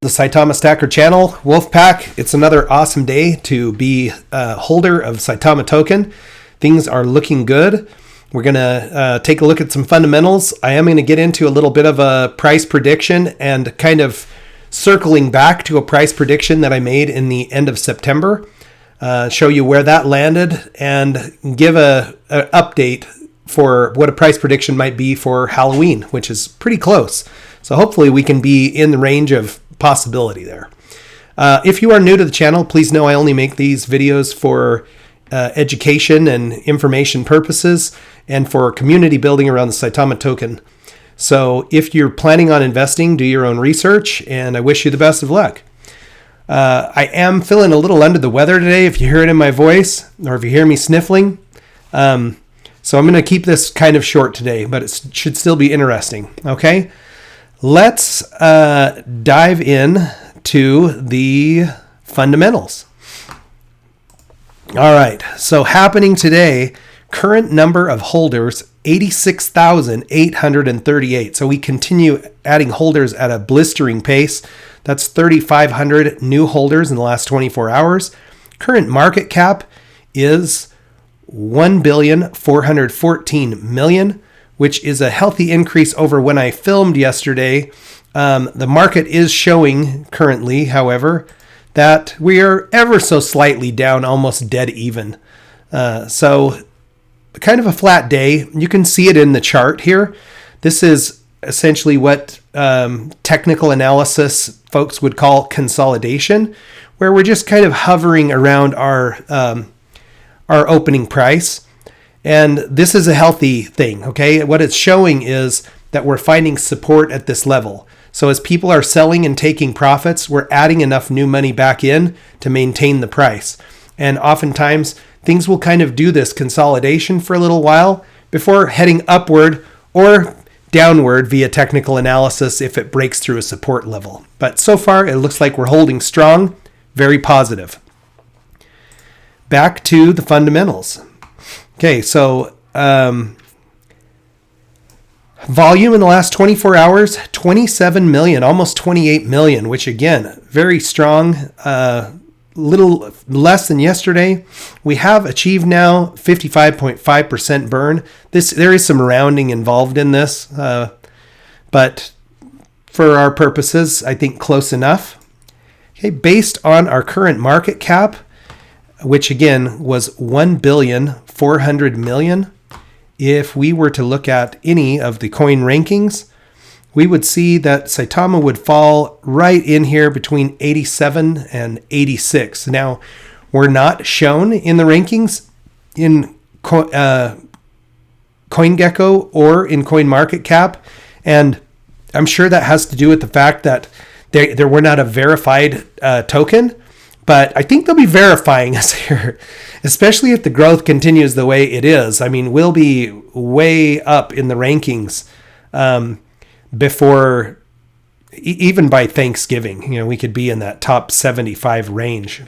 The Saitama Stacker channel, Wolfpack. It's another awesome day to be a holder of Saitama token. Things are looking good. We're going to take a look at some fundamentals. I am going to get into a little bit of a price prediction and kind of circling back to a price prediction that I made in the end of September. Show you where that landed and give an update for what a price prediction might be for Halloween, which is pretty close. So hopefully we can be in the range of possibility there. If you are new to the channel, please know I only make these videos for education and information purposes and for community building around the Saitama token. So if you're planning on investing, do your own research, and I wish you the best of luck. I am feeling a little under the weather today, if you hear it in my voice or if you hear me sniffling. So I'm going to keep this kind of short today, but it should still be interesting. Okay. Let's dive in to the fundamentals. All right, so happening today, current number of holders, 86,838. So we continue adding holders at a blistering pace. That's 3,500 new holders in the last 24 hours. Current market cap is $1,414,000,000. which is a healthy increase over when I filmed yesterday. The market is showing currently, however, that we are ever so slightly down, almost dead even. So kind of a flat day. You can see it in the chart here. This is essentially what technical analysis folks would call consolidation, where we're just kind of hovering around our opening price. And this is a healthy thing, okay? What it's showing is that we're finding support at this level. So as people are selling and taking profits, we're adding enough new money back in to maintain the price. And oftentimes, things will kind of do this consolidation for a little while before heading upward or downward via technical analysis if it breaks through a support level. But so far, it looks like we're holding strong, very positive. Back to the fundamentals. Okay, so volume in the last 24 hours, 27 million, almost 28 million, which again, very strong, little less than yesterday. We have achieved now 55.5% burn. There is some rounding involved in this, but for our purposes, I think close enough. Okay, based on our current market cap, which again was $1,400,000,000. If we were to look at any of the coin rankings, we would see that Saitama would fall right in here between 87 and 86. Now, we're not shown in the rankings in CoinGecko or in CoinMarketCap, and I'm sure that has to do with the fact that there were not a verified token. But I think they'll be verifying us here, especially if the growth continues the way it is. I mean, we'll be way up in the rankings before, even by Thanksgiving. You know, we could be in that top 75 range.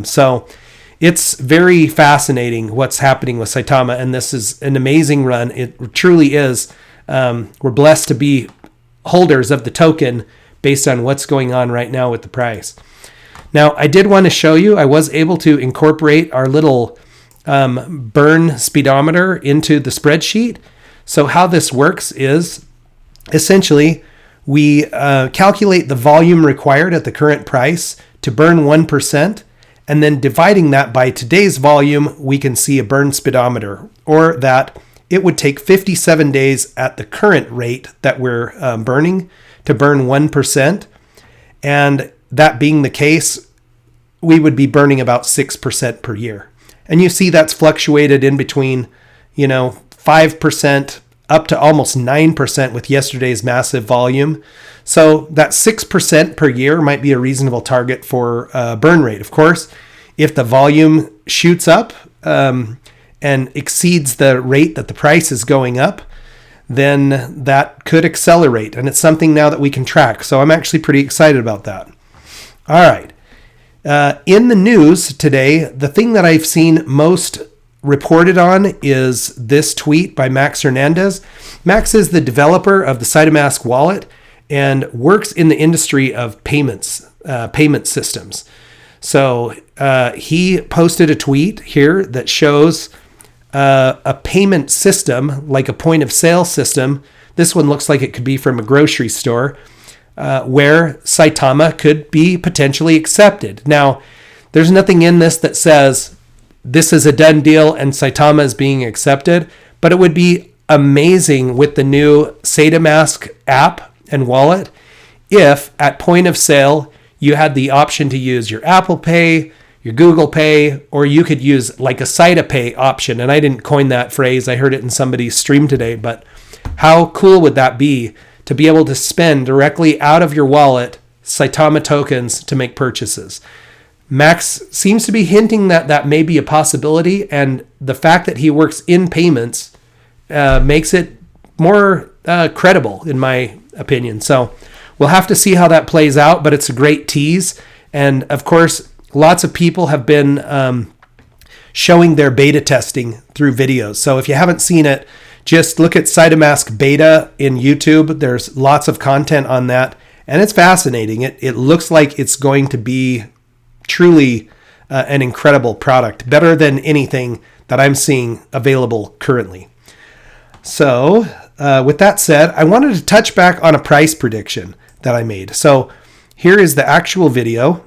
So it's very fascinating what's happening with Saitama, and this is an amazing run. It truly is. We're blessed to be holders of the token based on what's going on right now with the price. Now, I did want to show you, I was able to incorporate our little burn speedometer into the spreadsheet. So how this works is essentially we calculate the volume required at the current price to burn 1%, and then dividing that by today's volume, we can see a burn speedometer, or that it would take 57 days at the current rate that we're burning to burn 1%. And that being the case, we would be burning about 6% per year. And you see that's fluctuated in between, 5% up to almost 9% with yesterday's massive volume. So that 6% per year might be a reasonable target for burn rate. Of course, if the volume shoots up and exceeds the rate that the price is going up, then that could accelerate. And it's something now that we can track. So I'm actually pretty excited about that. All right. In the news today, the thing that I've seen most reported on is this tweet by Max Hernandez. Max is the developer of the Saitamask wallet, and works in the industry of payments, payment systems. So he posted a tweet here that shows a payment system, like a point of sale system. This one looks like it could be from a grocery store, where Saitama could be potentially accepted. Now, there's nothing in this that says this is a done deal and Saitama is being accepted, but it would be amazing with the new Saitamask app and wallet if at point of sale you had the option to use your Apple Pay, your Google Pay, or you could use like a Saitapay option. And I didn't coin that phrase. I heard it in somebody's stream today, but how cool would that be to be able to spend directly out of your wallet Saitama tokens to make purchases? Max seems to be hinting that that may be a possibility, and the fact that he works in payments makes it more credible, in my opinion. So we'll have to see how that plays out, but it's a great tease. And of course, lots of people have been showing their beta testing through videos. So if you haven't seen it, just look at Saitamask beta in YouTube. There's lots of content on that, and it's fascinating. It looks like it's going to be truly an incredible product, better than anything that I'm seeing available currently. So with that said, I wanted to touch back on a price prediction that I made. So here is the actual video.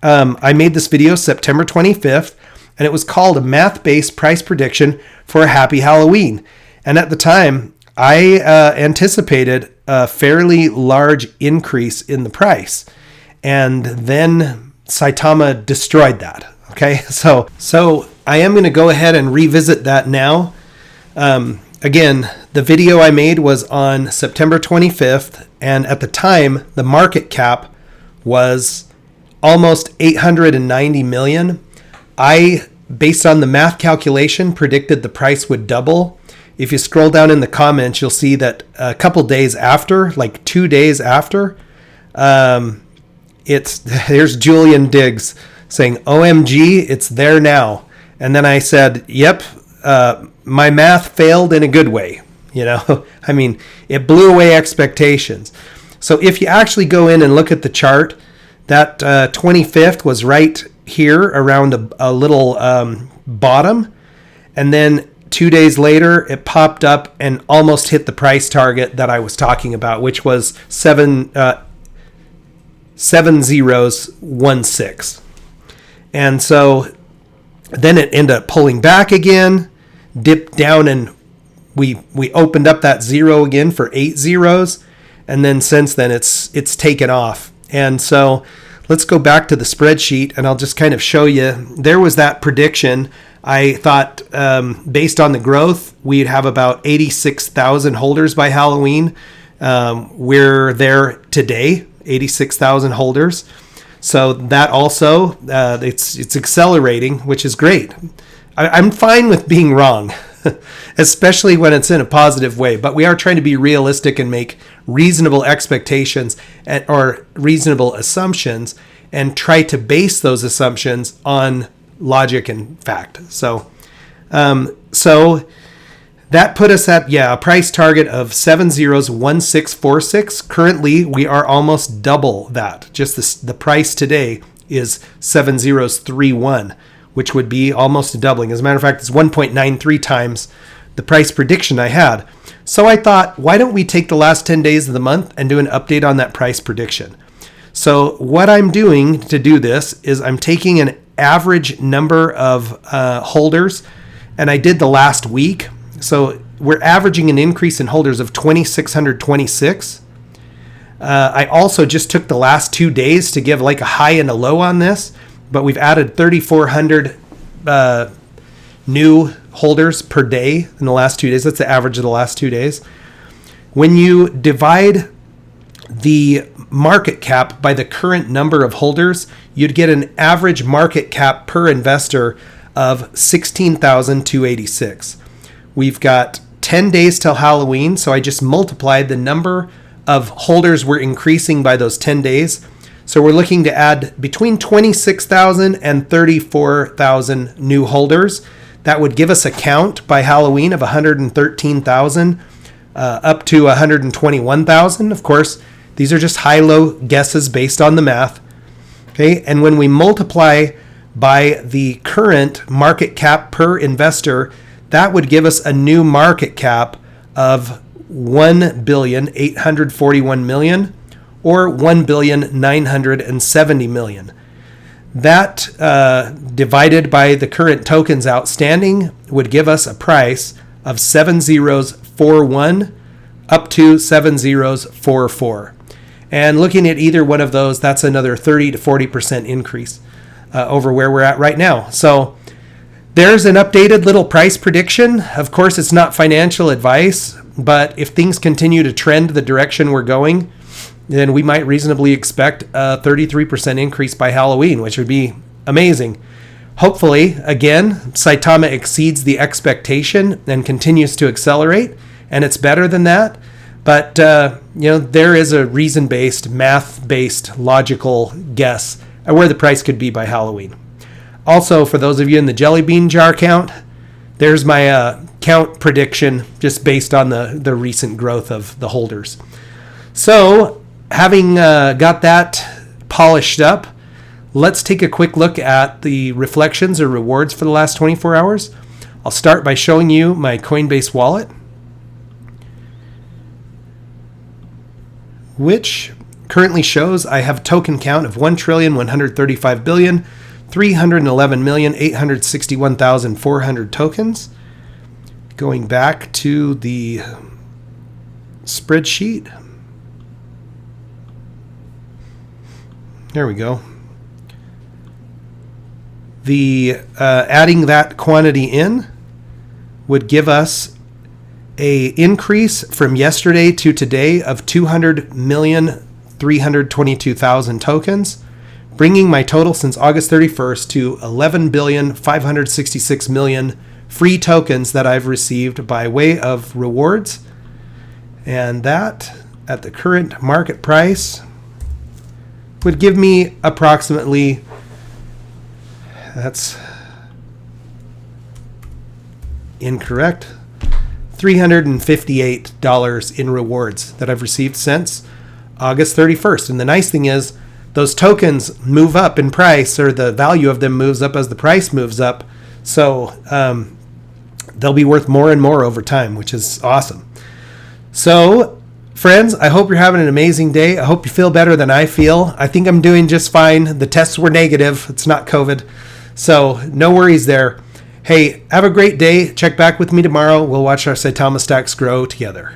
I made this video September 25th, and it was called a math-based price prediction for a happy Halloween. And at the time, I anticipated a fairly large increase in the price. And then Saitama destroyed that. Okay, so I am going to go ahead and revisit that now. Again, the video I made was on September 25th, and at the time, the market cap was almost 890 million. I, based on the math calculation, predicted the price would double. If you scroll down in the comments, you'll see that a couple days after, like 2 days after, there's Julian Diggs saying, OMG, it's there now. And then I said, yep, my math failed in a good way. You know, I mean, it blew away expectations. So if you actually go in and look at the chart, that 25th was right here around a little bottom. And then 2 days later, it popped up and almost hit the price target that I was talking about, which was 7016. And so then it ended up pulling back again, dipped down, and we opened up that zero again for 8 zeros. And then since then it's taken off. And so let's go back to the spreadsheet, and I'll just kind of show you. There was that prediction. I thought based on the growth, we'd have about 86,000 holders by Halloween. We're there today, 86,000 holders. So that also, it's accelerating, which is great. I'm fine with being wrong, especially when it's in a positive way. But we are trying to be realistic and make reasonable expectations or reasonable assumptions, and try to base those assumptions on logic and fact. So that put us at, a price target of 701646. Currently, we are almost double that. Just the price today is 7031, which would be almost a doubling. As a matter of fact, it's 1.93 times the price prediction I had. So I thought, why don't we take the last 10 days of the month and do an update on that price prediction? So what I'm doing to do this is I'm taking an average number of holders, and I did the last week. So we're averaging an increase in holders of 2,626. I also just took the last 2 days to give like a high and a low on this, but we've added 3,400 new holders per day in the last 2 days. That's the average of the last 2 days. When you divide the market cap by the current number of holders, you'd get an average market cap per investor of 16,286. We've got 10 days till Halloween, so I just multiplied the number of holders we're increasing by those 10 days. So we're looking to add between 26,000 and 34,000 new holders. That would give us a count by Halloween of 113,000. up to 121,000. Of course, these are just high-low guesses based on the math. Okay, and when we multiply by the current market cap per investor, that would give us a new market cap of $1,841,000,000 or $1,970,000,000. That divided by the current tokens outstanding would give us a price of 7041 up to 7044. And looking at either one of those, that's another 30 to 40% increase over where we're at right now. So there's an updated little price prediction. Of course, it's not financial advice, but if things continue to trend the direction we're going, then we might reasonably expect a 33% increase by Halloween, which would be amazing. Hopefully, again, Saitama exceeds the expectation and continues to accelerate, and it's better than that. But, there is a reason-based, math-based, logical guess at where the price could be by Halloween. Also, for those of you in the jelly bean jar count, there's my count prediction just based on the recent growth of the holders. So, having got that polished up, let's take a quick look at the reflections or rewards for the last 24 hours. I'll start by showing you my Coinbase wallet, which currently shows I have a token count of 1,135,311,861,400 tokens. Going back to the spreadsheet. There we go. The adding that quantity in would give us a increase from yesterday to today of 200,322,000 tokens, bringing my total since August 31st to 11,566,000,000 free tokens that I've received by way of rewards. And that, at the current market price, would give me approximately, that's incorrect, $358 in rewards that I've received since August 31st. And the nice thing is those tokens move up in price, or the value of them moves up as the price moves up. So they'll be worth more and more over time, which is awesome. So friends, I hope you're having an amazing day. I hope you feel better than I feel. I think I'm doing just fine. The tests were negative. It's not COVID. So no worries there. Hey, have a great day. Check back with me tomorrow. We'll watch our Saitama stacks grow together.